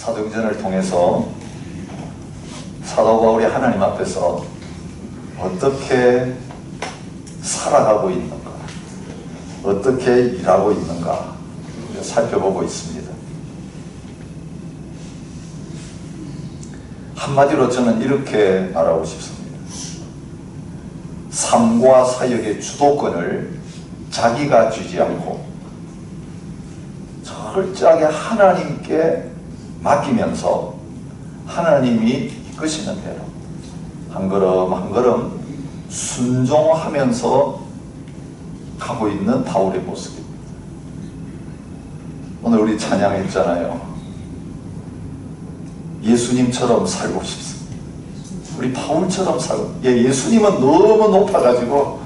사도행전을 통해서 사도 바울이 하나님 앞에서 어떻게 살아가고 있는가, 어떻게 일하고 있는가 살펴보고 있습니다. 한마디로 저는 이렇게 말하고 싶습니다. 삶과 사역의 주도권을 자기가 쥐지 않고 철저하게 하나님께 맡기면서 하나님이 이끄시는 대로 한 걸음 한 걸음 순종하면서 가고 있는 바울의 모습입니다. 오늘 우리 찬양했잖아요. 예수님처럼 살고 싶습니다. 우리 바울처럼 살고, 예수님은 너무 높아가지고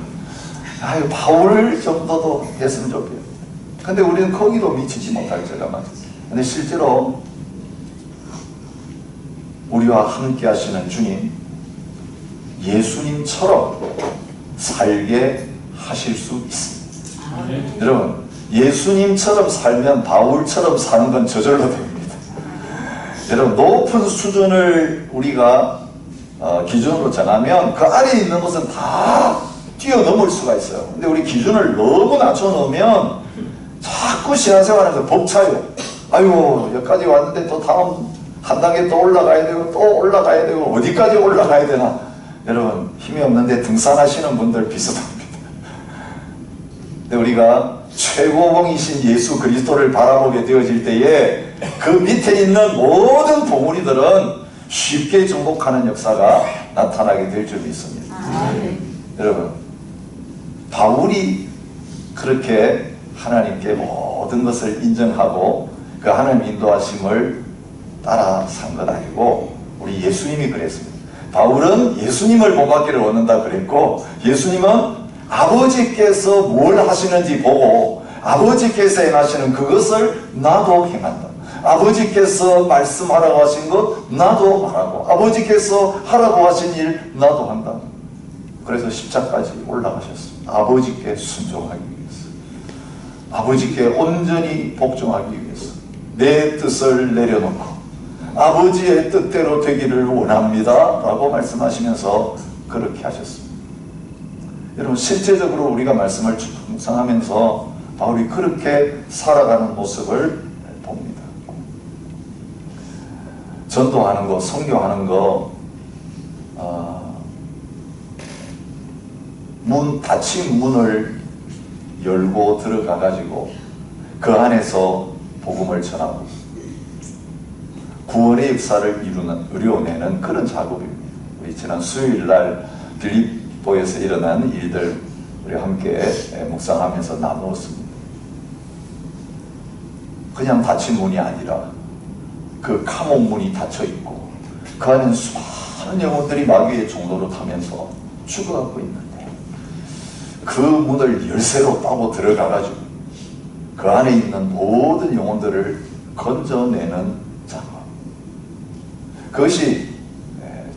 아유 바울 정도도 했으면 좋겠어요. 근데 우리는 거기도 미치지 못할 때가 많아요. 근데 실제로 우리와 함께 하시는 주님, 예수님처럼 살게 하실 수 있습니다. 여러분, 예수님처럼 살면 바울처럼 사는 건 저절로 됩니다. 여러분, 높은 수준을 우리가 기준으로 정하면 그 아래에 있는 것은 다 뛰어넘을 수가 있어요. 근데 우리 기준을 너무 낮춰놓으면 자꾸 신앙생활하면서 벅차요. 아이고 여기까지 왔는데 또 다음 한 단계 또 올라가야 되고 또 올라가야 되고 어디까지 올라가야 되나. 여러분, 힘이 없는데 등산하시는 분들 비슷합니다. 근데 우리가 최고봉이신 예수 그리스도를 바라보게 되어질 때에 그 밑에 있는 모든 봉우리들은 쉽게 정복하는 역사가 나타나게 될 줄 믿습니다. 여러분, 바울이 그렇게 하나님께 모든 것을 인정하고 그 하나님 인도하심을 따라 산 건 아니고 우리 예수님이 그랬습니다. 바울은 예수님을 본받기를 원한다 그랬고, 예수님은 아버지께서 뭘 하시는지 보고 아버지께서 행하시는 그것을 나도 행한다. 아버지께서 말씀하라고 하신 것 나도 말하고, 아버지께서 하라고 하신 일 나도 한다. 그래서 십자가까지 올라가셨습니다. 아버지께 순종하기 위해서, 아버지께 온전히 복종하기 위해서 내 뜻을 내려놓고 아버지의 뜻대로 되기를 원합니다 라고 말씀하시면서 그렇게 하셨습니다. 여러분, 실제적으로 우리가 말씀을 묵상하면서 바울이 그렇게 살아가는 모습을 봅니다. 전도하는 거, 선교하는 거, 닫힌 문을 열고 들어가 가지고 그 안에서 복음을 전하고 구원의 역사를 이루어내는 그런 작업입니다. 우리 지난 수요일날 빌립보에서 일어난 일들 우리 함께 묵상하면서 나누었습니다. 그냥 닫힌 문이 아니라 그 감옥문이 닫혀있고 그 안에는 수많은 영혼들이 마귀의 종로로 타면서 죽어가고 있는데 그 문을 열쇠로 따고 들어가가지고 그 안에 있는 모든 영혼들을 건져내는 작업. 그것이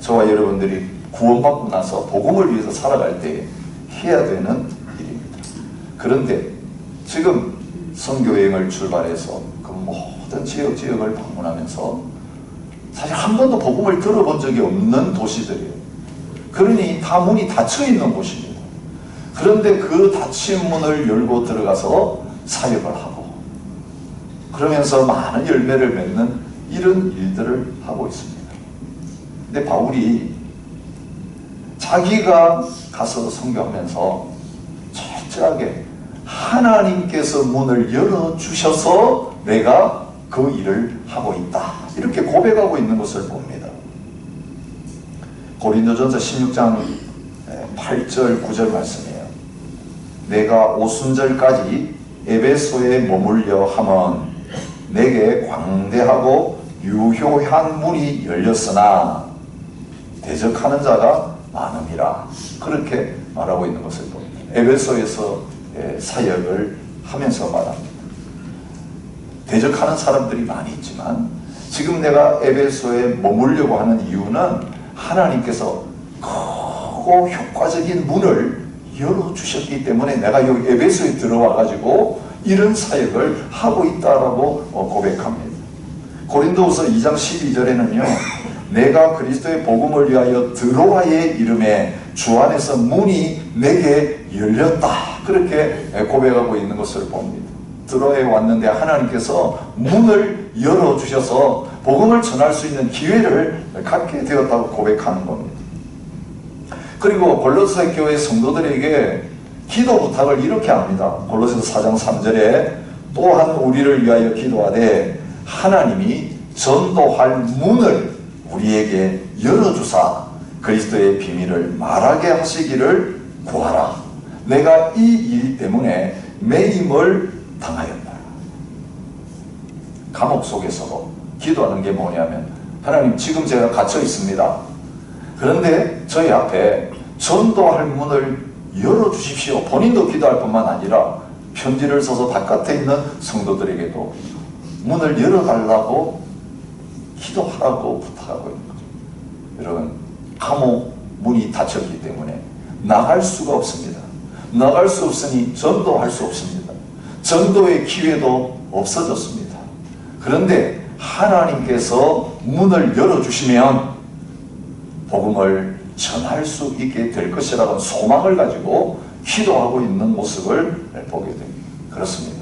저와 여러분들이 구원받고 나서 복음을 위해서 살아갈 때 해야 되는 일입니다. 그런데 지금 선교여행을 출발해서 그 모든 지역을 방문하면서 사실 한 번도 복음을 들어본 적이 없는 도시들이에요. 그러니 다 문이 닫혀있는 곳입니다. 그런데 그 닫힌 문을 열고 들어가서 사역을 하고 그러면서 많은 열매를 맺는 이런 일들을 하고 있습니다. 근데 바울이 자기가 가서 선교하면서 철저하게 하나님께서 문을 열어주셔서 내가 그 일을 하고 있다, 이렇게 고백하고 있는 것을 봅니다. 고린도전서 16장 8절 9절 말씀이에요. 내가 오순절까지 에베소에 머물려 함은 내게 광대하고 유효한 문이 열렸으나 대적하는 자가 많음이라, 그렇게 말하고 있는 것을 봅니다. 에베소에서 사역을 하면서 말합니다. 대적하는 사람들이 많이 있지만 지금 내가 에베소에 머물려고 하는 이유는 하나님께서 크고 효과적인 문을 열어주셨기 때문에 내가 여기 에베소에 들어와 가지고 이런 사역을 하고 있다라고 고백합니다. 고린도후서 2장 12절에는요. 내가 그리스도의 복음을 위하여 드로아의 이름에 주 안에서 문이 내게 열렸다. 그렇게 고백하고 있는 것을 봅니다. 드로아에 왔는데 하나님께서 문을 열어주셔서 복음을 전할 수 있는 기회를 갖게 되었다고 고백하는 겁니다. 그리고 골로새 교회 성도들에게 기도 부탁을 이렇게 합니다. 골로새서 4장 3절에 또한 우리를 위하여 기도하되 하나님이 전도할 문을 우리에게 열어주사 그리스도의 비밀을 말하게 하시기를 구하라. 내가 이 일 때문에 매임을 당하였다. 감옥 속에서도 기도하는 게 뭐냐면 하나님 지금 제가 갇혀 있습니다. 그런데 저희 앞에 전도할 문을 열어주십시오. 본인도 기도할 뿐만 아니라 편지를 써서 바깥에 있는 성도들에게도 문을 열어달라고 기도하라고 부탁하고 있는 거죠. 여러분, 감옥 문이 닫혔기 때문에 나갈 수가 없습니다. 나갈 수 없으니 전도할 수 없습니다. 전도의 기회도 없어졌습니다. 그런데 하나님께서 문을 열어주시면 복음을 전할 수 있게 될 것이라는 소망을 가지고 기도하고 있는 모습을 보게 됩니다. 그렇습니다.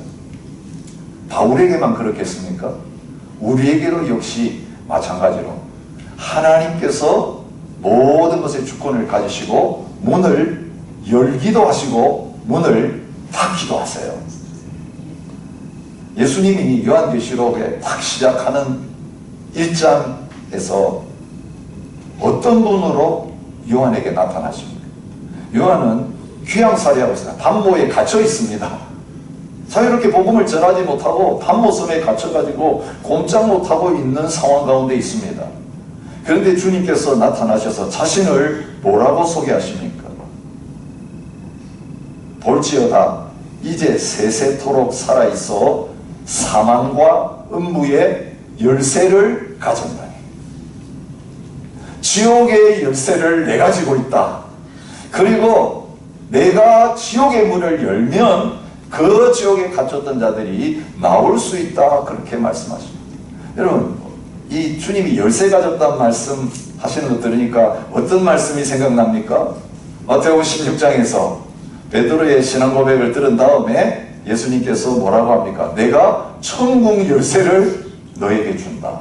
바울에게만 그렇겠습니까? 우리에게도 역시 마찬가지로 하나님께서 모든 것의 주권을 가지시고 문을 열기도 하시고 문을 닫기도 하세요. 예수님이 요한계시록에 딱 시작하는 1장에서 어떤 분으로 요한에게 나타나십니까? 요한은 귀양살이하고 있습니다. 담모에 갇혀 있습니다. 자유롭게 복음을 전하지 못하고 담모섬에 갇혀가지고 꼼짝 못하고 있는 상황 가운데 있습니다. 그런데 주님께서 나타나셔서 자신을 뭐라고 소개하십니까? 볼지어다 이제 세세토록 살아있어 사망과 음부의 열쇠를 가졌나니 지옥의 열쇠를 내가 지고 있다. 그리고 내가 지옥의 문을 열면 그 지옥에 갇혔던 자들이 나올 수 있다. 그렇게 말씀하십니다. 여러분, 이 주님이 열쇠 가졌다는 말씀 하시는 거 들으니까 어떤 말씀이 생각납니까? 마태복음 16장에서 베드로의 신앙 고백을 들은 다음에 예수님께서 뭐라고 합니까? 내가 천국 열쇠를 너에게 준다.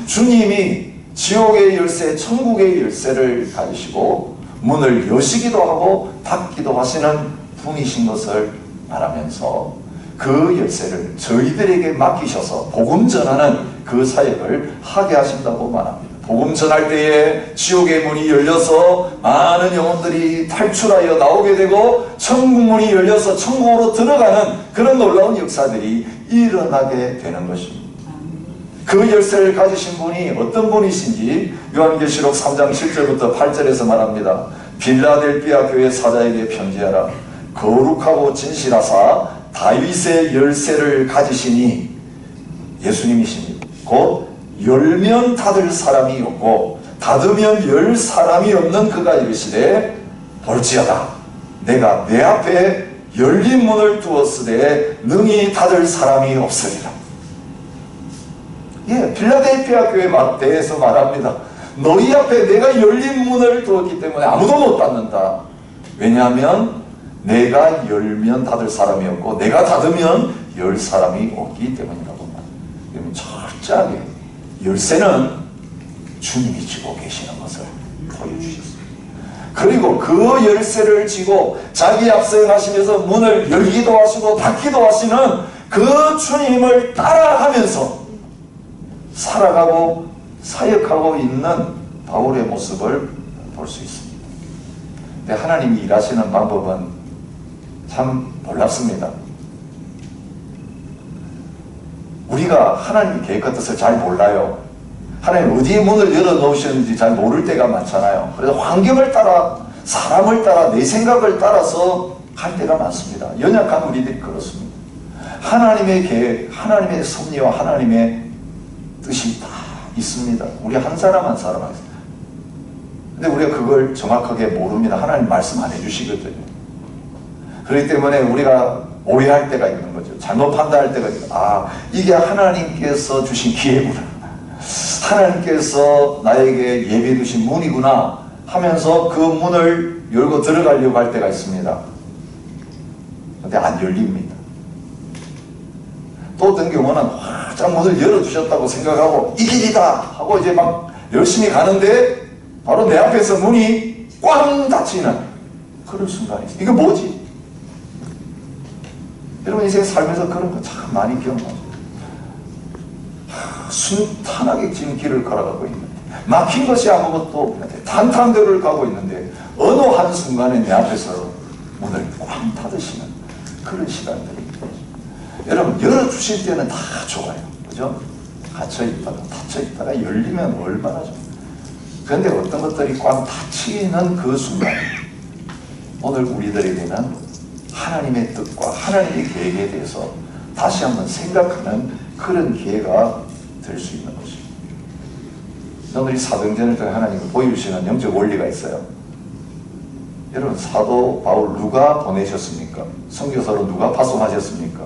주님이 지옥의 열쇠, 천국의 열쇠를 가지시고 문을 여시기도 하고 닫기도 하시는 분이신 것을 말하면서 그 열쇠를 저희들에게 맡기셔서 복음 전하는 그 사역을 하게 하신다고 말합니다. 복음 전할 때에 지옥의 문이 열려서 많은 영혼들이 탈출하여 나오게 되고 천국 문이 열려서 천국으로 들어가는 그런 놀라운 역사들이 일어나게 되는 것입니다. 그 열쇠를 가지신 분이 어떤 분이신지 요한계시록 3장 7절부터 8절에서 말합니다. 빌라델피아 교회 사자에게 편지하라. 거룩하고 진실하사 다윗의 열쇠를 가지시니 예수님이십니다. 곧 열면 닫을 사람이 없고 닫으면 열 사람이 없는 그가 이르시되 볼지어다 내가 내 앞에 열린 문을 두었으되 능히 닫을 사람이 없으리라. 예, 필라델피아 교회 대해서 말합니다. 너희 앞에 내가 열린 문을 두었기 때문에 아무도 못 닫는다. 왜냐하면 내가 열면 닫을 사람이 없고 내가 닫으면 열 사람이 없기 때문이라고 말합니다. 철저하게 열쇠는 주님이 쥐고 계시는 것을 보여주셨습니다. 그리고 그 열쇠를 쥐고 자기 앞서가시면서 문을 열기도 하시고 닫기도 하시는 그 주님을 따라하면서 살아가고 사역하고 있는 바울의 모습을 볼 수 있습니다. 근데 하나님이 일하시는 방법은 참 놀랍습니다. 우리가 하나님의 계획과 뜻을 잘 몰라요. 하나님 어디에 문을 열어놓으셨는지 잘 모를 때가 많잖아요. 그래서 환경을 따라 사람을 따라 내 생각을 따라서 갈 때가 많습니다. 연약한 우리들이 그렇습니다. 하나님의 계획, 하나님의 섭리와 하나님의 뜻이 다 있습니다. 우리 한 사람 한 사람 한 사람. 근데 우리가 그걸 정확하게 모릅니다. 하나님 말씀 안 해주시거든요. 그렇기 때문에 우리가 오해할 때가 있는 거죠. 잘못 판단할 때가 있는 거죠. 이게 하나님께서 주신 기회구나. 하나님께서 나에게 예비해 두신 문이구나 하면서 그 문을 열고 들어가려고 할 때가 있습니다. 근데 안 열립니다. 또 어떤 경우는 활짝 문을 열어주셨다고 생각하고 이 길이다 하고 이제 막 열심히 가는데 바로 내 앞에서 문이 꽝 닫히는 그런 순간이 있어요. 이게 뭐지? 여러분 인생 살면서 그런 거 참 많이 경험하죠. 순탄하게 지금 길을 걸어가고 있는데 막힌 것이 아무것도 없는데 탄탄대로를 가고 있는데 어느 한순간에 내 앞에서 문을 꽝 닫으시는 그런 시간들이 있죠. 여러분 열어주실 때는 다 좋아요. 그죠? 닫혀있다가 닫혀있다가 열리면 얼마나 좋아요. 그런데 어떤 것들이 꽝 닫히는 그 순간 오늘 우리들에게는 하나님의 뜻과 하나님의 계획에 대해서 다시 한번 생각하는 그런 기회가 될 수 있는 것입니다. 오늘 이 사도행전을 통해 하나님을 보여주시는 영적 원리가 있어요. 여러분 사도 바울 누가 보내셨습니까? 선교사로 누가 파송하셨습니까?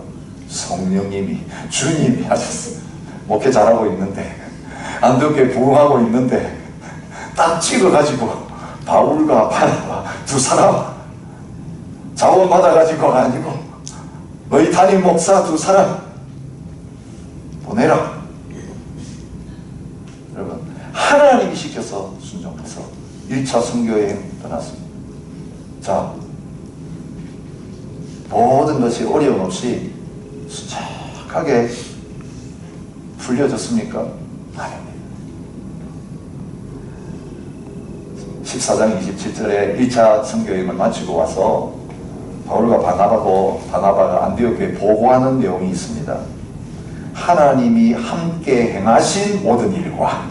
성령님이 주님이 하셨어요. 목회 잘하고 있는데 안독교에 부흥하고 있는데 딱 찍어가지고 바울과 바나바 두 사람 자원 받아가지고가 아니고 너희 담임 목사 두 사람 보내라. 여러분 하나님이 시켜서 순종해서 1차 선교여행 떠났습니다. 자, 모든 것이 어려움 없이 순착하게 풀려졌습니까? 아닙니다. 14장 27절에 1차 선교여행을 마치고 와서 바울과 바나바가 안디옥에 보고하는 내용이 있습니다. 하나님이 함께 행하신 모든 일과,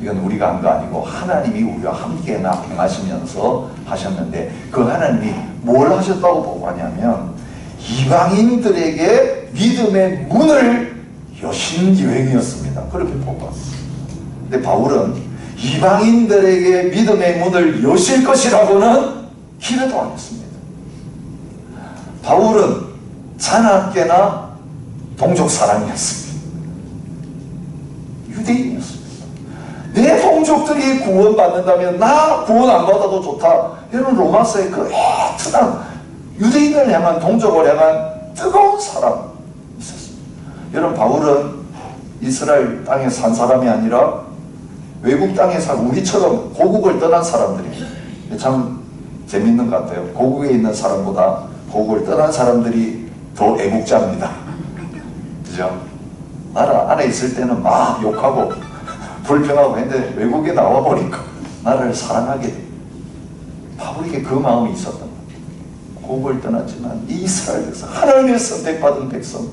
이건 우리가 한 거 아니고 하나님이 우리와 함께 행하시면서 하셨는데 그 하나님이 뭘 하셨다고 보고하냐면 이방인들에게 믿음의 문을 여신 여행이었습니다. 그렇게 보고합니다. 근데 바울은 이방인들에게 믿음의 문을 여실 것이라고는 기대도 안 했습니다. 바울은 자나깨나 동족 사람이었습니다. 유대인이었습니다. 내 동족들이 구원받는다면 나 구원 안 받아도 좋다. 이런 로마서의 그 애틋한 유대인을 향한 동족을 향한 뜨거운 사람이 있었습니다. 여러분 바울은 이스라엘 땅에 산 사람이 아니라 외국 땅에 산 우리처럼 고국을 떠난 사람들입니다. 참 재밌는 것 같아요. 고국에 있는 사람보다 고국을 떠난 사람들이 더 애국자입니다. 그죠? 나라 안에 있을 때는 막 욕하고 불평하고 했는데 외국에 나와보니까 나라를 사랑하게 돼요. 바울에게 그 마음이 있었던 거예요. 고국을 떠났지만 이스라엘에서 하나님의 선택받은 백성,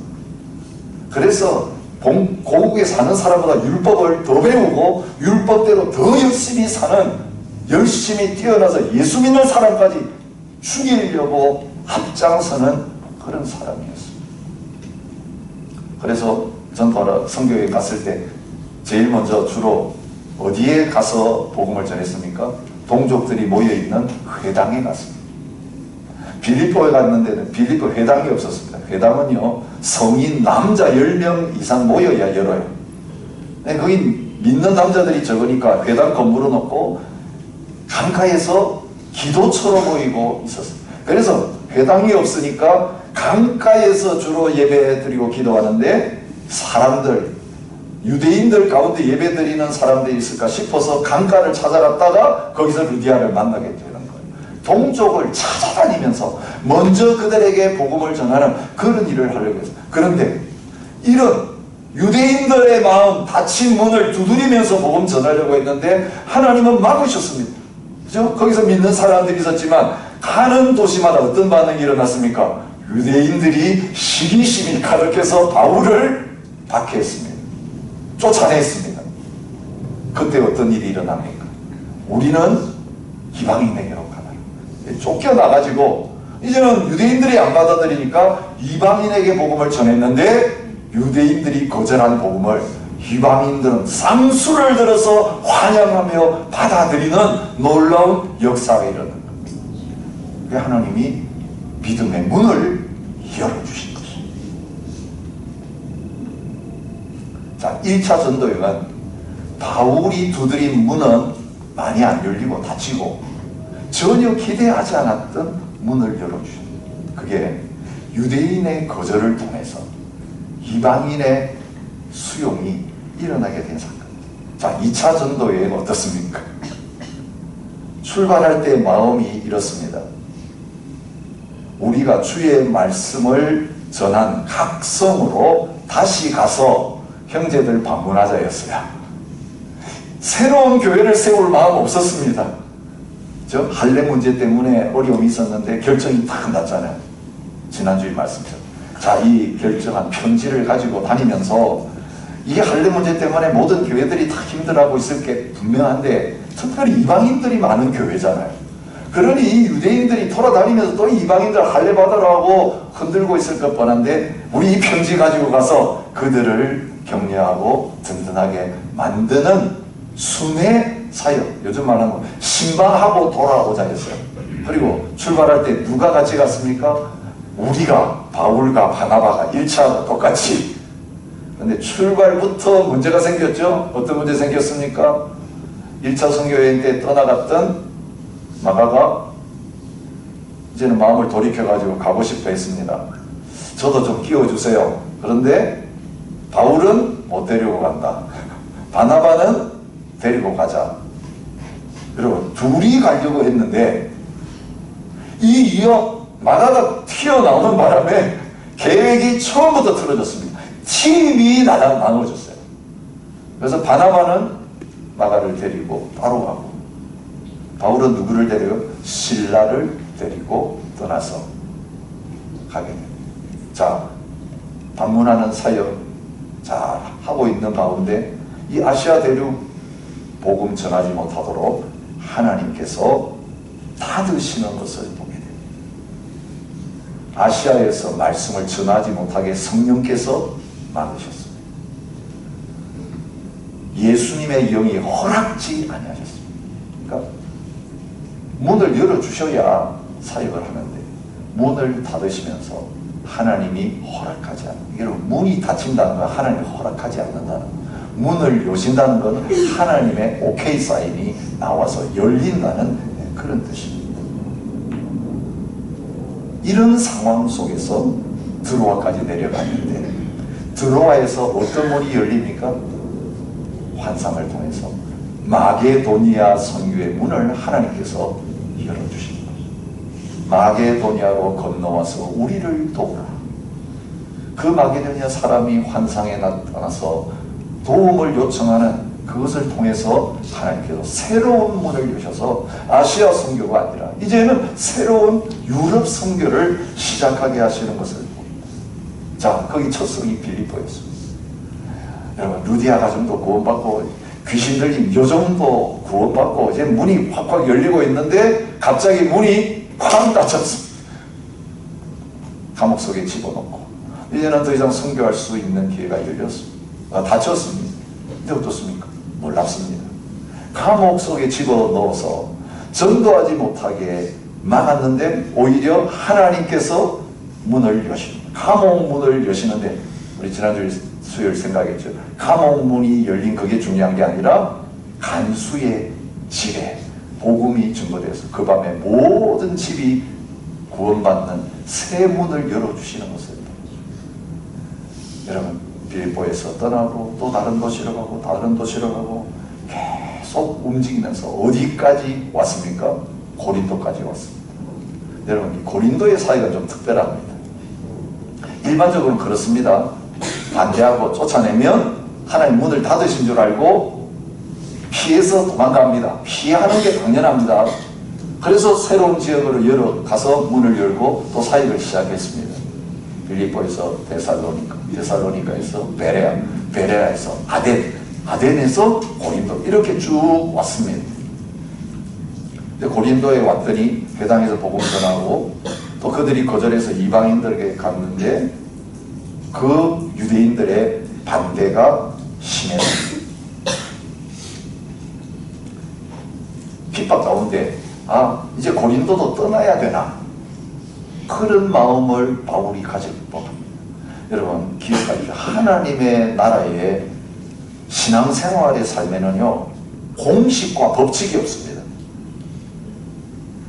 그래서 고국에 사는 사람보다 율법을 더 배우고 율법대로 더 열심히 사는, 열심히 태어나서 예수 믿는 사람까지 죽이려고 앞장서는 그런 사람이었습니다. 그래서 전도하러 선교에 갔을 때 제일 먼저 주로 어디에 가서 복음을 전했습니까? 동족들이 모여있는 회당에 갔습니다. 빌립보에 갔는데는 빌립보 회당이 없었습니다. 회당은요, 성인 남자 10명 이상 모여야 열어요. 거기 믿는 남자들이 적으니까 회당 건물을 놓고 강가에서 기도처로 모이고 있었어요. 그래서 회당이 없으니까 강가에서 주로 예배 드리고 기도하는데 사람들, 유대인들 가운데 예배 드리는 사람들이 있을까 싶어서 강가를 찾아갔다가 거기서 루디아를 만나게 되는 거예요. 동족을 찾아다니면서 먼저 그들에게 복음을 전하는 그런 일을 하려고 했어요. 그런데 이런 유대인들의 마음 닫힌 문을 두드리면서 복음 전하려고 했는데 하나님은 막으셨습니다. 그죠? 거기서 믿는 사람들이 있었지만 가는 도시마다 어떤 반응이 일어났습니까? 유대인들이 시기심이 가득해서 바울을 박해했습니다. 쫓아냈습니다. 그때 어떤 일이 일어납니까? 우리는 이방인에게로 가라. 쫓겨나가지고 이제는 유대인들이 안 받아들이니까 이방인에게 복음을 전했는데 유대인들이 거절한 복음을 이방인들은 쌍수를 들어서 환영하며 받아들이는 놀라운 역사가 일어난 겁니다. 하나님이 믿음의 문을 열어주신 것입니다. 자, 1차 전도여행은 바울이 두드린 문은 많이 안 열리고 닫히고 전혀 기대하지 않았던 문을 열어주신, 그게 유대인의 거절을 통해서 이방인의 수용이 일어나게 된 사건. 자, 2차 전도여행 어떻습니까? 출발할 때 마음이 이렇습니다. 우리가 주의 말씀을 전한 각 성으로 다시 가서 형제들 방문하자였어요. 새로운 교회를 세울 마음 없었습니다. 저 할례 문제 때문에 어려움이 있었는데 결정이 딱 났잖아요. 지난주에 말씀처럼. 자, 이 결정한 편지를 가지고 다니면서 이 할례 문제 때문에 모든 교회들이 다 힘들어하고 있을 게 분명한데 특별히 이방인들이 많은 교회잖아요. 그러니 이 유대인들이 돌아다니면서 또 이방인들 할례 받으라고 흔들고 있을 것 뻔한데 우리 이 편지 가지고 가서 그들을 격려하고 든든하게 만드는 순회 사역, 요즘 말하는 거 신방하고 돌아오자 했어요. 그리고 출발할 때 누가 같이 갔습니까? 우리가, 바울과 바나바가 1차하고 똑같이. 근데 출발부터 문제가 생겼죠? 어떤 문제 생겼습니까? 1차 선교여행 때 떠나갔던 마가가 이제는 마음을 돌이켜가지고 가고 싶어 했습니다. 저도 좀 끼워주세요. 그런데 바울은 못 데리고 간다. 바나바는 데리고 가자. 그리고 둘이 가려고 했는데 이어 마가가 튀어나오는 바람에 계획이 처음부터 틀어졌습니다. 팀이 나눠졌어요. 그래서 바나바는 마가를 데리고 따로 가고 바울은 누구를 데려요? 실라를 데리고 떠나서 가게 됩니다. 자, 방문하는 사역 잘 하고 있는 가운데 이 아시아 대륙 복음 전하지 못하도록 하나님께서 닫으시는 것을 보게 됩니다. 아시아에서 말씀을 전하지 못하게 성령께서 막으셨습니다. 예수님의 영이 허락지 아니하셨습니다. 그러니까 문을 열어주셔야 사역을 하는데 문을 닫으시면서 하나님이 허락하지 않는, 여러분 문이 닫힌다는 건 하나님이 허락하지 않는다는, 문을 여신다는 건 하나님의 오케이 사인이 나와서 열린다는 그런 뜻입니다. 이런 상황 속에서 드로아까지 내려갔는데 드로아에서 어떤 문이 열립니까? 환상을 통해서 마게도니아 선교의 문을 하나님께서 열어주신 거죠. 마게도니아로 건너와서 우리를 도우라. 그 마게도니아 사람이 환상에 나타나서 도움을 요청하는 그것을 통해서 하나님께서 새로운 문을 여셔서 아시아 선교가 아니라 이제는 새로운 유럽 선교를 시작하게 하시는 것을 봅니다. 자, 거기 첫 성이 빌립보였습니다. 여러분, 루디아 가정도 구원받고 귀신 들린 요정도 구원받고 이제 문이 확확 열리고 있는데 갑자기 문이 쾅 닫혔습니다. 감옥 속에 집어넣고 이제는 더 이상 선교할 수 있는 기회가 열렸습니다. 닫혔습니다. 근데 어떻습니까? 놀랍습니다. 감옥 속에 집어넣어서 전도하지 못하게 막았는데 오히려 하나님께서 문을 여십니다. 감옥 문을 여시는데 우리 지난주에 수요일 생각했죠. 감옥 문이 열린 그게 중요한 게 아니라 간수의 집에 복음이 증거돼서 그 밤에 모든 집이 구원받는 새 문을 열어주시는 것을 여러분, 빌립보에서 떠나고 또 다른 도시로 가고 다른 도시로 가고 계속 움직이면서 어디까지 왔습니까? 고린도까지 왔습니다. 여러분, 이 고린도의 사이가 좀 특별합니다. 일반적으로 그렇습니다. 반대하고 쫓아내면 하나님 문을 닫으신 줄 알고 피해서 도망갑니다. 피하는 게 당연합니다. 그래서 새로운 지역으로 가서 문을 열고 또 사역을 시작했습니다. 빌립보에서 데살로니카에서 베레아, 베레아에서 아덴에서 고린도 이렇게 쭉 왔습니다. 근데 고린도에 왔더니 회당에서 복음 전하고 또 그들이 거절해서 이방인들에게 갔는데 그 유대인들의 반대가 심했습니다. 핍박 가운데 이제 고린도도 떠나야 되나? 그런 마음을 바울이 가질 법합니다. 여러분 기억하십시오. 하나님의 나라에 신앙생활의 삶에는요 공식과 법칙이 없습니다.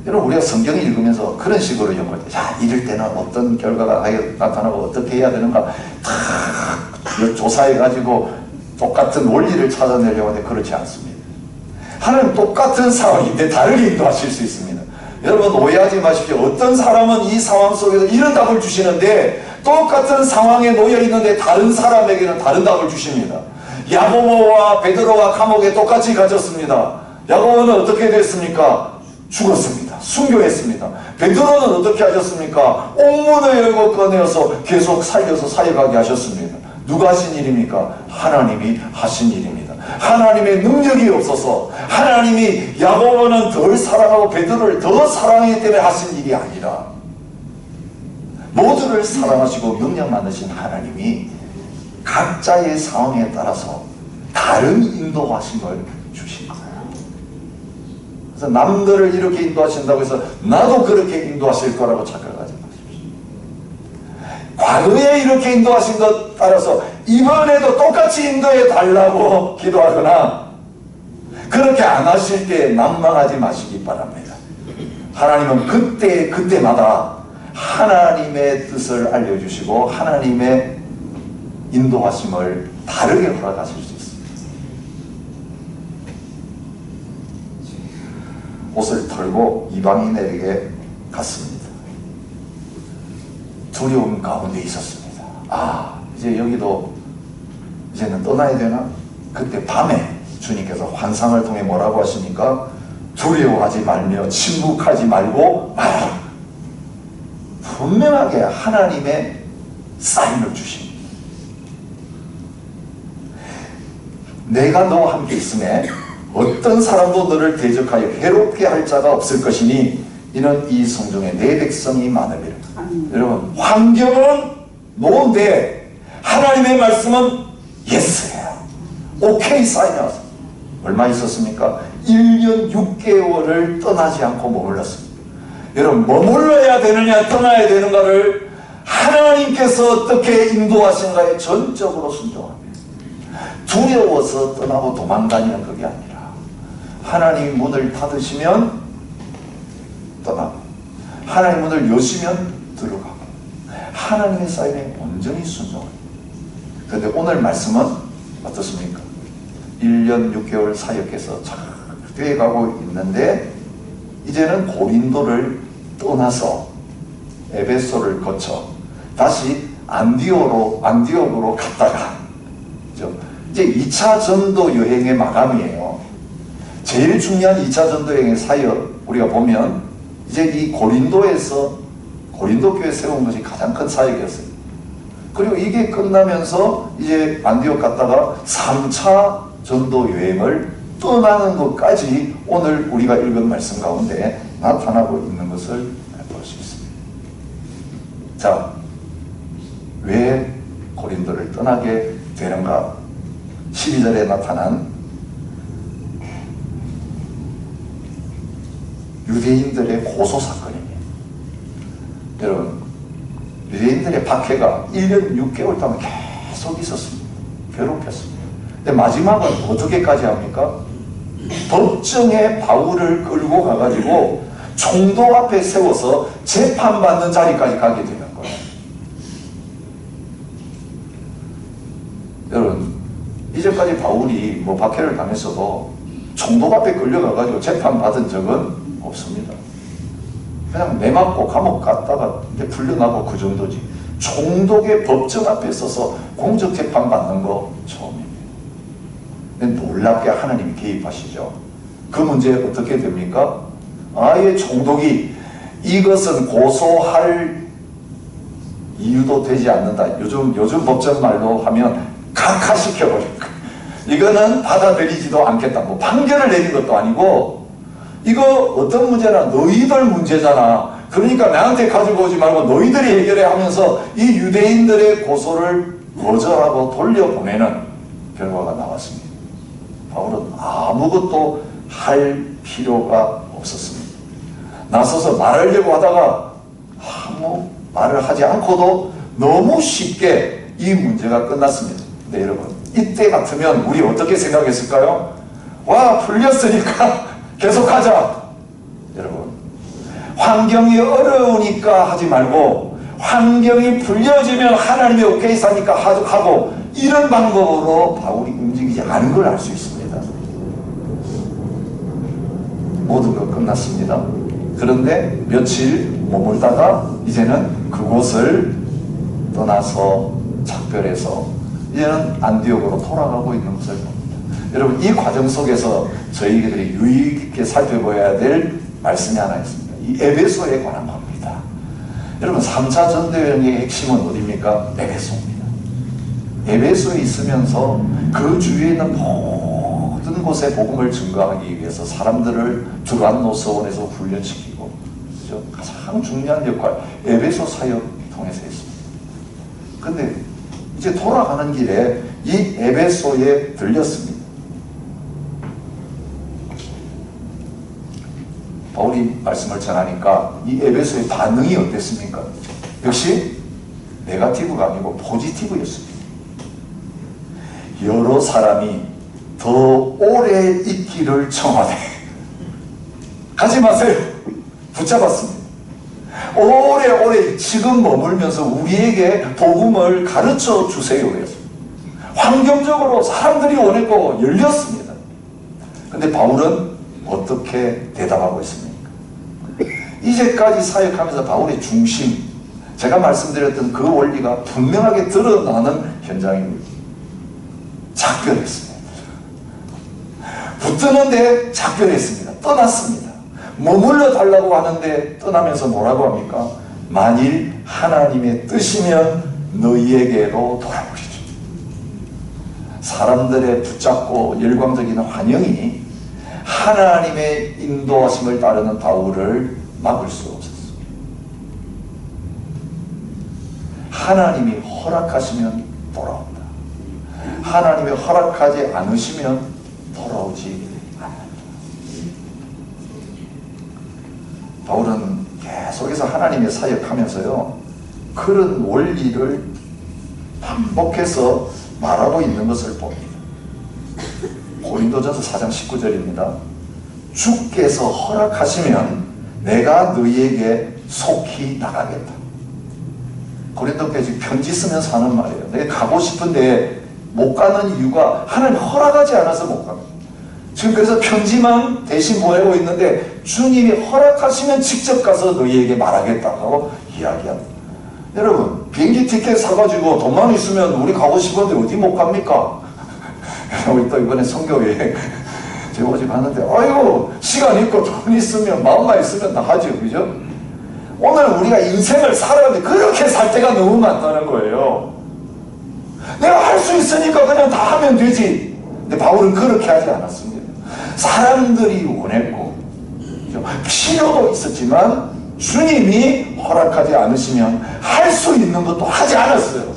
여러분 우리가 성경을 읽으면서 그런 식으로 연구할 때 이럴 때는 어떤 결과가 나타나고 어떻게 해야 되는가 다 조사해가지고 똑같은 원리를 찾아내려고 하는데 그렇지 않습니다. 하나님 똑같은 상황인데 다르게 인도하실 수 있습니다. 여러분 오해하지 마십시오. 어떤 사람은 이 상황 속에서 이런 답을 주시는데 똑같은 상황에 놓여 있는데 다른 사람에게는 다른 답을 주십니다. 야고보와 베드로가 감옥에 똑같이 갇혔습니다. 야고보는 어떻게 됐습니까? 죽었습니다. 순교했습니다. 베드로는 어떻게 하셨습니까? 옥문을 열고 꺼내어서 계속 살려서 사역하게 하셨습니다. 누가 하신 일입니까? 하나님이 하신 일입니다. 하나님의 능력이 없어서 하나님이 야고보는 덜 사랑하고 베드로를 더 사랑하기 때문에 하신 일이 아니라 모두를 사랑하시고 명령 많으신 하나님이 각자의 상황에 따라서 다른 인도하심을 주신 거예요. 그래서 남들을 이렇게 인도하신다고 해서 나도 그렇게 인도하실 거라고 착각하지 마십시오. 과거에 이렇게 인도하신 것 따라서 이번에도 똑같이 인도해 달라고 기도하거나 그렇게 안 하실 때 난망하지 마시기 바랍니다. 하나님은 그때마다 하나님의 뜻을 알려주시고 하나님의 인도하심을 다르게 허락하실 수 있습니다. 옷을 털고 이방인에게 갔습니다. 두려움 가운데 있었습니다. 이제 여기도 이제는 떠나야 되나? 그때 밤에 주님께서 환상을 통해 뭐라고 하십니까? 두려워하지 말며 침묵하지 말고 말하라. 분명하게 하나님의 사인을 주십니다. 내가 너와 함께 있음에 어떤 사람도 너를 대적하여 해롭게 할 자가 없을 것이니 이는 이 성중에 내 백성이 많음이라. 여러분 환경은 노인데 하나님의 말씀은 예스예요. 오케이 사인이었어. 얼마 있었습니까? 1년 6개월을 떠나지 않고 머물렀습니다. 여러분 머물러야 되느냐 떠나야 되는가를 하나님께서 어떻게 인도하신가에 전적으로 순종합니다. 두려워서 떠나고 도망다니는 그게 아니라 하나님이 문을 닫으시면 떠나고 하나님 문을 여시면 들어가고 하나님의 사인에 온전히 순종합니다. 그런데 오늘 말씀은 어떻습니까? 1년 6개월 사역해서 잘 되어가고 있는데 이제는 고린도를 떠나서 에베소를 거쳐 다시 안디옥으로 갔다가 이제 2차 전도 여행의 마감이에요. 제일 중요한 2차 전도 여행의 사역 우리가 보면 이제 이 고린도에서 고린도 교회 세운 것이 가장 큰 사역이었어요. 그리고 이게 끝나면서 이제 안디옥 갔다가 3차 전도 여행을 떠나는 것까지 오늘 우리가 읽은 말씀 가운데 나타나고 있는 것을 볼 수 있습니다. 자, 왜 고린도를 떠나게 되는가? 12절에 나타난 유대인들의 고소 사건입니다. 여러분, 유대인들의 박해가 1년 6개월 동안 계속 있었습니다. 괴롭혔습니다. 근데 마지막은 어떻게까지 합니까? 법정에 바울을 끌고 가가지고 총독 앞에 세워서 재판받는 자리까지 가게 되는 거예요. 여러분, 이제까지 바울이 박해를 당했어도 총독 앞에 끌려가가지고 재판받은 적은 없습니다. 그냥 내맞고 감옥 갔다가 이제 풀려나고 그 정도지. 총독의 법정 앞에 서서 공적 재판 받는 거 처음입니다. 근데 놀랍게 하나님이 개입하시죠. 그 문제 어떻게 됩니까? 아예 총독이 이것은 고소할 이유도 되지 않는다. 요즘 법정 말로 하면 각하시켜버립니다. 이거는 받아들이지도 않겠다. 판결을 내린 것도 아니고 이거 어떤 문제나 너희들 문제잖아. 그러니까 나한테 가지고 오지 말고 너희들이 해결해 하면서 이 유대인들의 고소를 거절하고 돌려보내는 결과가 나왔습니다. 바울은 아무것도 할 필요가 없었습니다. 나서서 말하려고 하다가 아무 말을 하지 않고도 너무 쉽게 이 문제가 끝났습니다. 네, 여러분, 이때 같으면 우리 어떻게 생각했을까요? 와, 풀렸으니까 계속하자. 여러분, 환경이 어려우니까 하지 말고 환경이 풀려지면 하나님이 오케이 사니까 하고, 이런 방법으로 바울이 움직이지 않은 걸 알 수 있습니다. 모든 것 끝났습니다. 그런데 며칠 머물다가 이제는 그곳을 떠나서 작별해서 이제는 안디옥으로 돌아가고 있는 것을 봅니다. 여러분, 이 과정 속에서 저희들이 유의 깊게 살펴봐야 될 말씀이 하나 있습니다. 이 에베소에 관한 겁니다. 여러분, 3차 전도여행의 핵심은 어디입니까? 에베소입니다. 에베소에 있으면서 그 주위에 있는 모든 곳에 복음을 증거하기 위해서 사람들을 두란노서원에서 훈련시키고, 그렇죠? 가장 중요한 역할, 에베소 사역을 통해서 했습니다. 근데 이제 돌아가는 길에 이 에베소에 들렸습니다. 바울이 말씀을 전하니까 이 에베소의 반응이 어땠습니까? 역시 네거티브가 아니고 포지티브였습니다. 여러 사람이 더 오래 있기를 청하되 가지 마세요. 붙잡았습니다. 오래오래 지금 머물면서 우리에게 복음을 가르쳐 주세요. 환경적으로 사람들이 원했고 열렸습니다. 근데 바울은 어떻게 대답하고 있습니까? 이제까지 사역하면서 바울의 중심, 제가 말씀드렸던 그 원리가 분명하게 드러나는 현장입니다. 작별했습니다. 붙드는데 작별했습니다. 떠났습니다. 머물러 달라고 하는데 떠나면서 뭐라고 합니까? 만일 하나님의 뜻이면 너희에게로 돌아오리라. 사람들의 붙잡고 열광적인 환영이 하나님의 인도하심을 따르는 바울을 막을 수 없었어요. 하나님이 허락하시면 돌아온다. 하나님이 허락하지 않으시면 돌아오지 않는다. 바울은 계속해서 하나님의 사역하면서요, 그런 원리를 반복해서 말하고 있는 것을 봅니다. 고린도전서 4장 19절입니다. 주께서 허락하시면 내가 너희에게 속히 나가겠다. 고린도교회 지금 편지 쓰면서 하는 말이에요. 내가 가고 싶은데 못 가는 이유가 하나님 허락하지 않아서 못 갑니다. 지금 그래서 편지만 대신 보내고 있는데 주님이 허락하시면 직접 가서 너희에게 말하겠다고 이야기합니다. 여러분, 비행기 티켓 사가지고 돈만 있으면 우리 가고 싶은데 어디 못 갑니까? 우리 또 이번에 선교여행 제가 어제 봤는데, 아이고, 시간 있고 돈 있으면, 마음만 있으면 다 하죠. 그죠? 오늘 우리가 인생을 살아가는데 그렇게 살 때가 너무 많다는 거예요. 내가 할 수 있으니까 그냥 다 하면 되지. 근데 바울은 그렇게 하지 않았습니다. 사람들이 원했고, 필요도 있었지만, 주님이 허락하지 않으시면 할 수 있는 것도 하지 않았어요.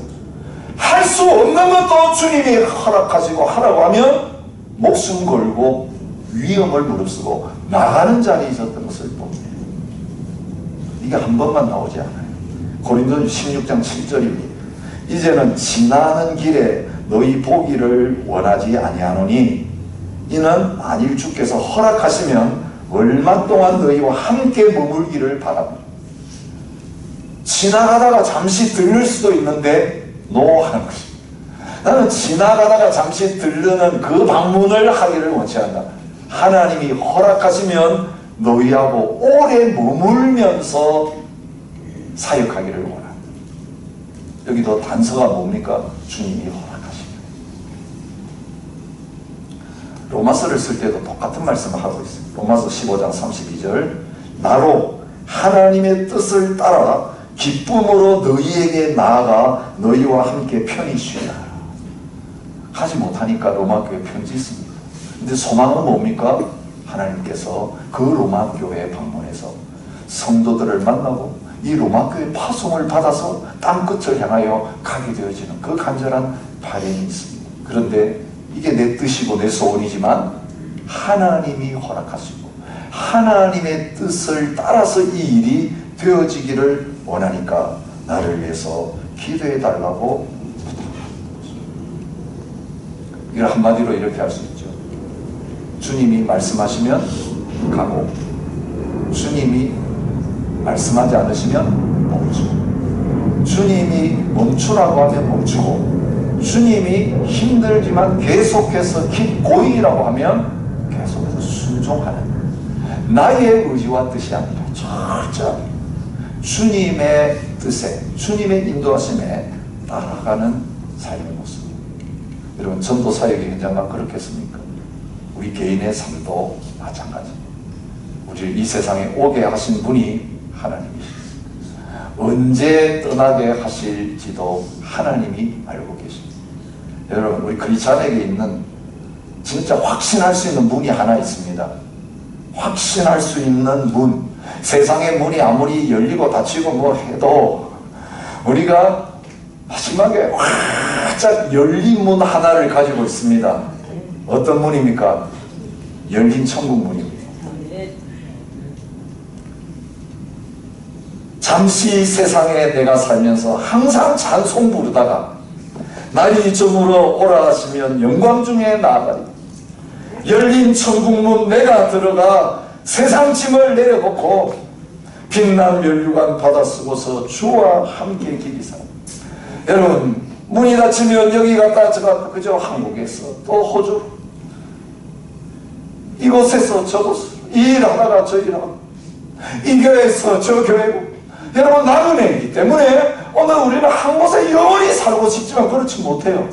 할 수 없는 것도 주님이 허락하시고 하라고 하면 목숨 걸고 위험을 무릅쓰고 나가는 자리에 있었던 것을 봅니다. 이게 한 번만 나오지 않아요. 고린도전 16장 7절입니다. 이제는 지나는 길에 너희 보기를 원하지 아니하노니 이는 만일 주께서 허락하시면 얼마 동안 너희와 함께 머물기를 바랍니다. 지나가다가 잠시 들를 수도 있는데 노하는 것입니다. 나는 지나가다가 잠시 들르는 그 방문을 하기를 원치 않는다. 하나님이 허락하시면 너희하고 오래 머물면서 사역하기를 원한다. 여기도 단서가 뭡니까? 주님이 허락하시면. 로마서를 쓸 때도 똑같은 말씀을 하고 있어요. 로마서 15장 32절 나로 하나님의 뜻을 따라 기쁨으로 너희에게 나아가 너희와 함께 편히 쉬라. 하지 못하니까 로마교회 편지 씁니다. 근데 소망은 뭡니까? 하나님께서 그 로마교회에 방문해서 성도들을 만나고 이 로마교회 파송을 받아서 땅끝을 향하여 가게 되어지는 그 간절한 바람이 있습니다. 그런데 이게 내 뜻이고 내 소원이지만 하나님이 허락하시고 하나님의 뜻을 따라서 이 일이 되어지기를 원하니까 나를 위해서 기도해 달라고. 이걸 한마디로 이렇게 할 수 있죠. 주님이 말씀하시면 가고, 주님이 말씀하지 않으시면 멈추고, 주님이 멈추라고 하면 멈추고, 주님이 힘들지만 계속해서 keep going이라고 하면 계속해서 순종하는, 나의 의지와 뜻이 아니라 철저하게 주님의 뜻에, 주님의 인도하심에 따라가는 삶의 모습. 여러분, 전도 사역의 현장과 그렇겠습니까? 우리 개인의 삶도 마찬가지입니다. 우리를 이 세상에 오게 하신 분이 하나님이십니다. 언제 떠나게 하실지도 하나님이 알고 계십니다. 여러분, 우리 크리스찬에게 있는 진짜 확신할 수 있는 문이 하나 있습니다. 확신할 수 있는 문. 세상의 문이 아무리 열리고 닫히고 뭐 해도 우리가 마지막에 활짝 열린 문 하나를 가지고 있습니다. 어떤 문입니까? 열린 천국 문입니다. 잠시 세상에 내가 살면서 항상 찬송 부르다가 날이 이쯤으로 오라 하시면 영광 중에 나아가리. 열린 천국문 내가 들어가 세상 짐을 내려놓고 빛난 면류관 받아 쓰고서 주와 함께 길이사. 여러분, 문이 닫히면 여기 갔다 저 갔다, 그저 한국에서 또 호주, 이곳에서 저곳, 이 일하다가 저 일하고, 이 교회에서 저 교회고. 여러분, 나그네이기 때문에 오늘 우리는 한 곳에 영원히 살고 싶지만 그렇지 못해요.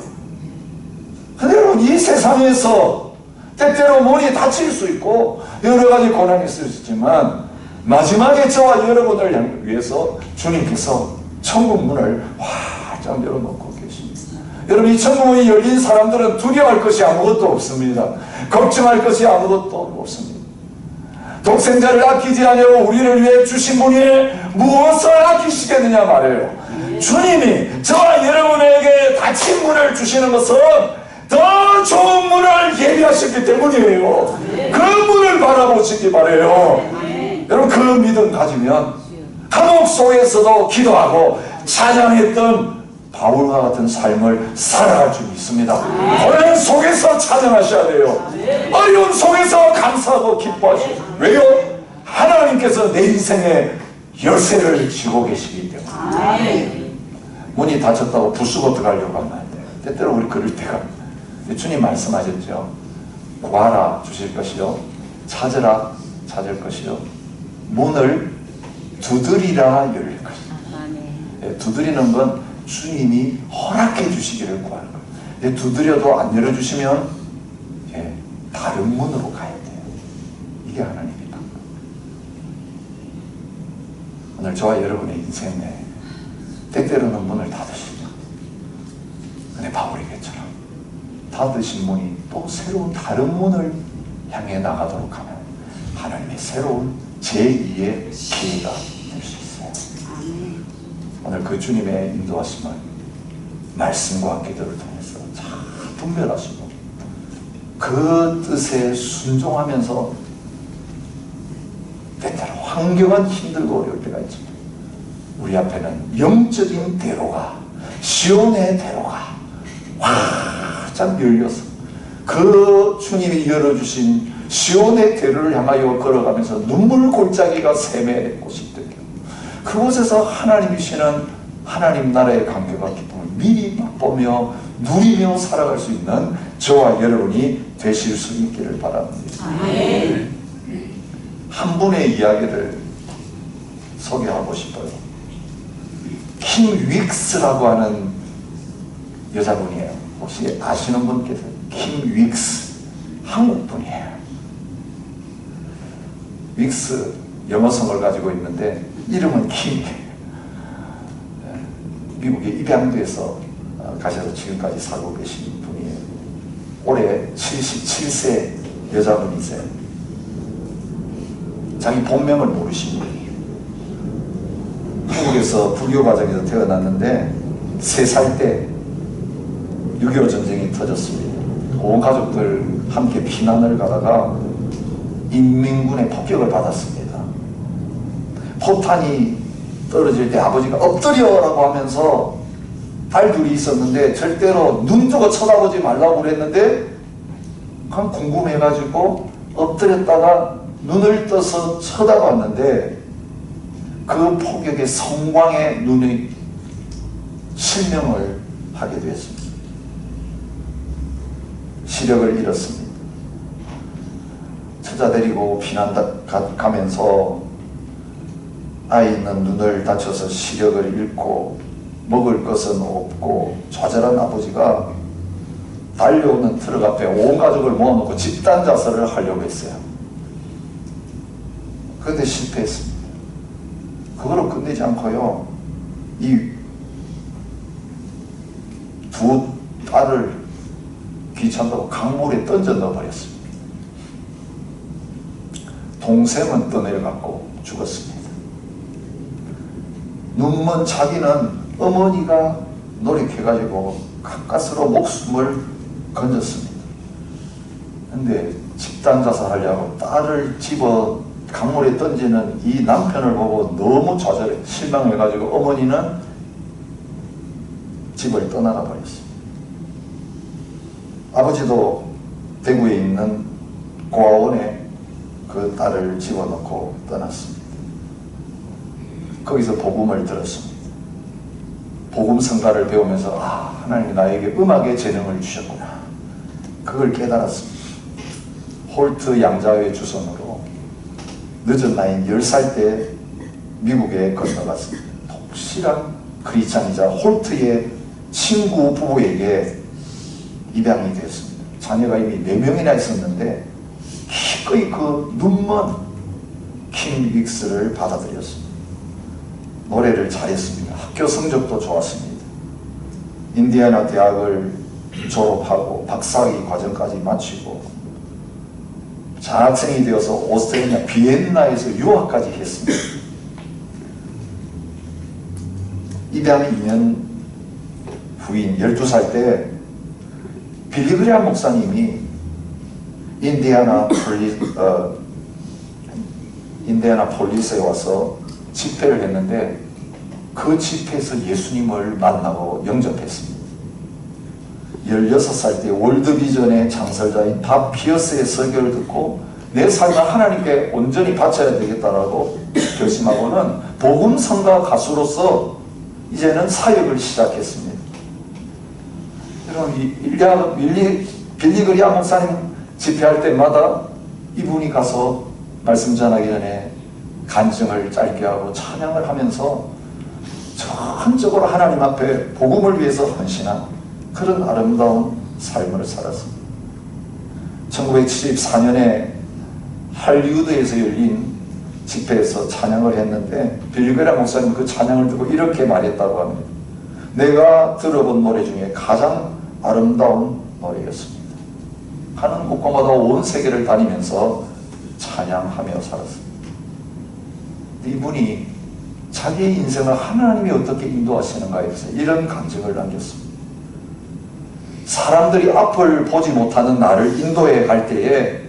근데 여러분, 이 세상에서 때때로 문이 닫힐 수 있고 여러 가지 고난이 있을 수 있지만 마지막에 저와 여러분을 위해서 주님께서 천국 문을 활짝 열어놓고 계십니다. 여러분, 이 천국 문이 열린 사람들은 두려워할 것이 아무것도 없습니다. 걱정할 것이 아무것도 없습니다. 독생자를 아끼지 아니하고 우리를 위해 주신 분이 무엇을 아끼시겠느냐 말이에요. 주님이 저와 여러분에게 닫힌 문을 주시는 것은 더 좋은 문을 예비하셨기 때문이에요. 그 문을 바라보시기 바라요. 여러분, 그 믿음 가지면 감옥 속에서도 기도하고 찬양했던 바울과 같은 삶을 살아갈 수 있습니다. 고난 속에서 찬양하셔야 돼요. 어려운 속에서 감사하고 기뻐하시고. 왜요? 하나님께서 내 인생에 열쇠를 쥐고 계시기 때문에. 문이 닫혔다고 부수고 들어가려고 하면 안 돼요. 때때로 우리 그럴 때가. 주님 말씀하셨죠. 구하라 주실 것이요, 찾으라 찾을 것이요, 문을 두드리라 열릴 것이다. 두드리는 건 주님이 허락해 주시기를 구하는 거예요. 두드려도 안 열어주시면 다른 문으로 가야 돼요. 이게 하나님입니다. 오늘 저와 여러분의 인생에 때때로는 문을 닫으시죠. 근데 바울에게처럼 닫으신 문이 또 새로운 다른 문을 향해 나가도록 하면 하나님의 새로운 제2의 기회가 될 수 있어요. 오늘 그 주님의 인도하심을 말씀과 기도를 통해서 잘 분별하시고 그 뜻에 순종하면서 때때로 환경은 힘들고 어려울 때가 있지만 우리 앞에는 영적인 대로가, 시온의 대로가 활짝 열려서 그 주님이 열어주신 시온의 대로를 향하여 걸어가면서 눈물 골짜기가 샘의 곳이 되고 그곳에서 하나님이시는 하나님 나라의 감격과 기쁨을 미리 맛보며 누리며 살아갈 수 있는 저와 여러분이 되실 수 있기를 바랍니다. 한 분의 이야기를 소개하고 싶어요. 킴 윅스라고 하는 여자분이에요. 혹시 아시는 분 계세요? 킴 윅스, 한국 분이에요. 윅스 영어성을 가지고 있는데 이름은 킴이에요. 미국에 입양돼서 가셔서 지금까지 살고 계신 분이에요. 올해 77세 여자분이세요. 자기 본명을 모르신 분이에요. 한국에서 불교 가정에서 태어났는데 3살 때 6.25 전쟁이 터졌습니다. 온 가족들 함께 피난을 가다가 인민군의 폭격을 받았습니다. 포탄이 떨어질 때 아버지가 엎드려라고 하면서 딸둘이 있었는데 절대로 눈 뜨고 쳐다보지 말라고 그랬는데 그냥 궁금해가지고 엎드렸다가 눈을 떠서 쳐다봤는데 그 폭격의 성광에 눈이 실명을 하게 되었습니다. 시력을 잃었습니다. 처자 데리고 피난 가면서 아이는 눈을 다쳐서 시력을 잃고 먹을 것은 없고 좌절한 아버지가 달려오는 트럭 앞에 온 가족을 모아놓고 집단 자살을 하려고 했어요. 그런데 실패했습니다. 그거로 끝내지 않고요, 이 두 딸을 귀찮다고 강물에 던져 넣어버렸습니다. 동생은 떠내려갔고 죽었습니다. 눈먼 자기는 어머니가 노력해가지고 가까스로 목숨을 건졌습니다. 근데 집단 자살하려고 딸을 집어 강물에 던지는 이 남편을 보고 너무 좌절해 실망해가지고 어머니는 집을 떠나가 버렸습니다. 아버지도 대구에 있는 고아원에 그 딸을 집어넣고 떠났습니다. 거기서 복음을 들었습니다. 복음 성가를 배우면서 하나님이 나에게 음악의 재능을 주셨구나. 그걸 깨달았습니다. 홀트 양자의 주선으로 늦은 나이 10살 때 미국에 건너갔습니다. 독실한 크리스찬이자 홀트의 친구 부부에게 입양이 되었습니다. 자녀가 이미 4명이나 있었는데 기꺼이 그 눈먼 킴 윅스를 받아들였습니다. 노래를 잘했습니다. 학교 성적도 좋았습니다. 인디애나 대학을 졸업하고 박사학위 과정까지 마치고 장학생이 되어서 오스트리아 비엔나에서 유학까지 했습니다. 입양 2년 후인 12살 때 빌리 그레이엄 목사님이 인디애나 폴리스에 와서 집회를 했는데 그 집회에서 예수님을 만나고 영접했습니다. 16살 때 월드비전의 창설자인 밥 피어스의 설교를 듣고 내 삶을 하나님께 온전히 바쳐야 되겠다라고 결심하고는 복음 성가 가수로서 이제는 사역을 시작했습니다. 여러분, 빌리 그레이엄 목사님 집회할 때마다 이분이 가서 말씀 전하기 전에 간증을 짧게 하고 찬양을 하면서 전적으로 하나님 앞에 복음을 위해서 헌신한 그런 아름다운 삶을 살았습니다. 1974년에 할리우드에서 열린 집회에서 찬양을 했는데 빌리 그레이엄 목사님 그 찬양을 듣고 이렇게 말했다고 합니다. 내가 들어본 노래 중에 가장 아름다운 노래였습니다. 가는 곳곳마다 온 세계를 다니면서 찬양하며 살았습니다. 이분이 자기의 인생을 하나님이 어떻게 인도하시는가에 대해서 이런 간증을 남겼습니다. 사람들이 앞을 보지 못하는 나를 인도해 갈 때에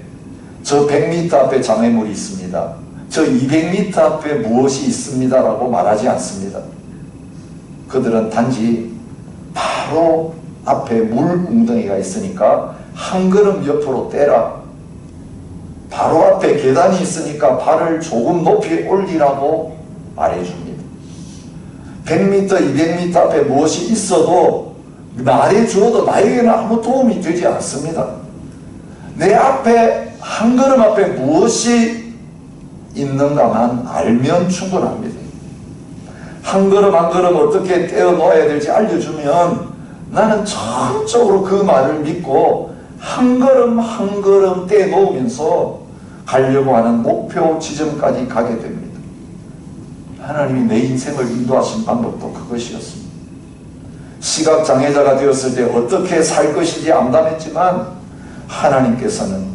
저 100m 앞에 장애물이 있습니다. 저 200m 앞에 무엇이 있습니다 라고 말하지 않습니다. 그들은 단지 바로 앞에 물 웅덩이가 있으니까 한 걸음 옆으로 떼라. 바로 앞에 계단이 있으니까 발을 조금 높이 올리라고 말해줍니다. 100m, 200m 앞에 무엇이 있어도 말해주어도 나에게는 아무 도움이 되지 않습니다. 내 앞에 한 걸음 앞에 무엇이 있는가만 알면 충분합니다. 한 걸음 한 걸음 어떻게 떼어 놓아야 될지 알려주면 나는 전적으로 그 말을 믿고 한 걸음 한 걸음 떼어 놓으면서 가려고 하는 목표 지점까지 가게 됩니다. 하나님이 내 인생을 인도하신 방법도 그것이었습니다. 시각장애자가 되었을 때 어떻게 살 것인지 암담했지만 하나님께서는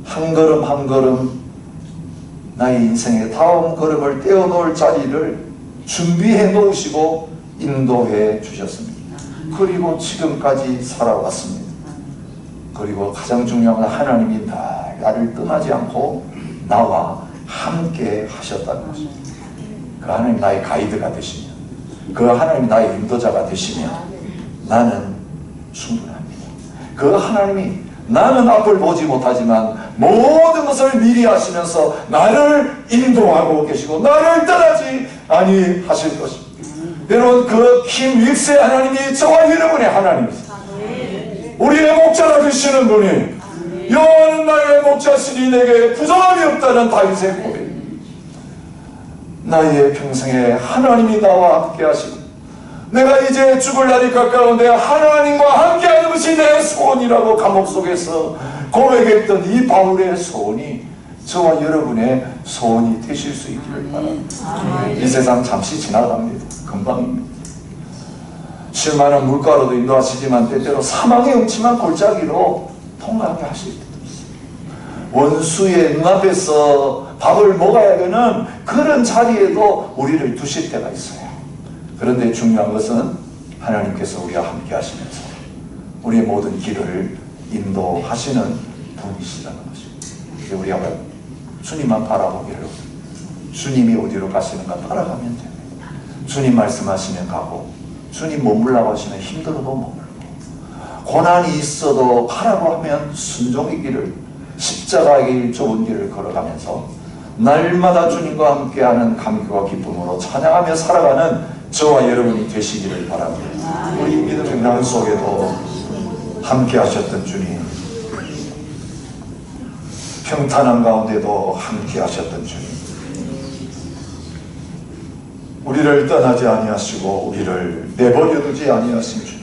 한 걸음 한 걸음 나의 인생의 다음 걸음을 떼어 놓을 자리를 준비해 놓으시고 인도해 주셨습니다. 그리고 지금까지 살아왔습니다. 그리고 가장 중요한 건 하나님이 나를 떠나지 않고 나와 함께 하셨다는 것입니다. 그 하나님 나의 가이드가 되시면, 그 하나님 나의 인도자가 되시면 나는 충분합니다. 그 하나님이 나는 앞을 보지 못하지만 모든 것을 미리 하시면서 나를 인도하고 계시고 나를 떠나지 아니하실 것입니다. 여러분, 그 킴 윌스의 하나님이 저와 여러분의 하나님이세요. 우리의 목자가 되시는 분이, 여호와는 나의 목자시니 내게 부족함이 없다는 다윗의 고백. 나의 평생에 하나님이 나와 함께 하시고 내가 이제 죽을 날이 가까운데 하나님과 함께하는 것이 내 소원이라고 감옥 속에서 고백했던 이 바울의 소원이 저와 여러분의 소원이 되실 수 있기를 바랍니다. 이 세상 잠시 지나갑니다. 금방입니다. 쉴만한 물가로도 인도하시지만 때때로 사망의 음침한 골짜기로 통과하게 하실 때도 있습니다. 원수의 눈앞에서 밥을 먹어야 되는 그런 자리에도 우리를 두실 때가 있어요. 그런데 중요한 것은 하나님께서 우리와 함께 하시면서 우리의 모든 길을 인도하시는 분이시라는 것입니다. 우리가 주님만 바라보기를, 주님이 어디로 가시는가 따라가면 됩니다. 주님 말씀하시면 가고, 주님 머물라고 하시면 힘들어도 머물고, 고난이 있어도 가라고 하면 순종의 길을, 십자가의 길, 좁은 길을 걸어가면서 날마다 주님과 함께하는 감격과 기쁨으로 찬양하며 살아가는 저와 여러분이 되시기를 바랍니다. 우리 믿음의 날 속에도 함께 하셨던 주님, 평탄한 가운데도 함께 하셨던 주님, 우리를 떠나지 아니하시고 우리를 내버려 두지 아니하신 주님,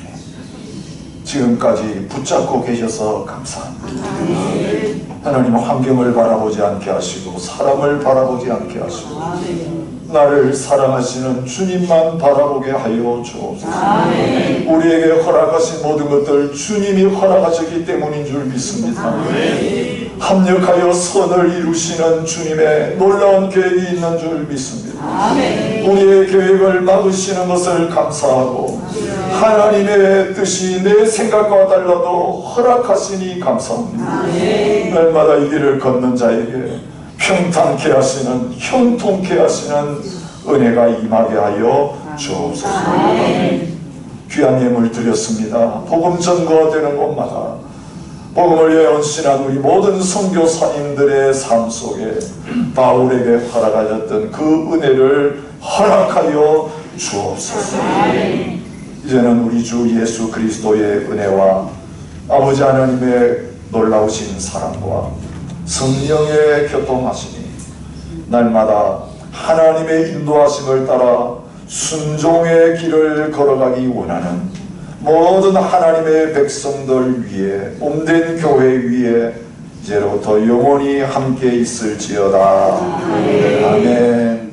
지금까지 붙잡고 계셔서 감사합니다. 하나님, 환경을 바라보지 않게 하시고 사람을 바라보지 않게 하시고 나를 사랑하시는 주님만 바라보게 하여 주옵소서. 우리에게 허락하신 모든 것들 주님이 허락하셨기 때문인 줄 믿습니다. 합력하여 선을 이루시는 주님의 놀라운 계획이 있는 줄 믿습니다. 우리의 계획을 막으시는 것을 감사하고 하나님의 뜻이 내 생각과 달라도 허락하시니 감사합니다. 날마다 이 길을 걷는 자에게 평탄케 하시는, 형통케 하시는 은혜가 임하게 하여 주옵소서. 귀한 예물 드렸습니다. 복음 전거되는 곳마다 복음을 예언신한 우리 모든 선교사님들의 삶 속에 바울에게 허락하셨던 그 은혜를 허락하여 주옵소서. 이제는 우리 주 예수 그리스도의 은혜와 아버지 하나님의 놀라우신 사랑과 성령의 교통하심이 날마다 하나님의 인도하심을 따라 순종의 길을 걸어가기 원하는 모든 하나님의 백성들 위에, 몸된 교회 위에 이제로부터 영원히 함께 있을지어다. 아멘.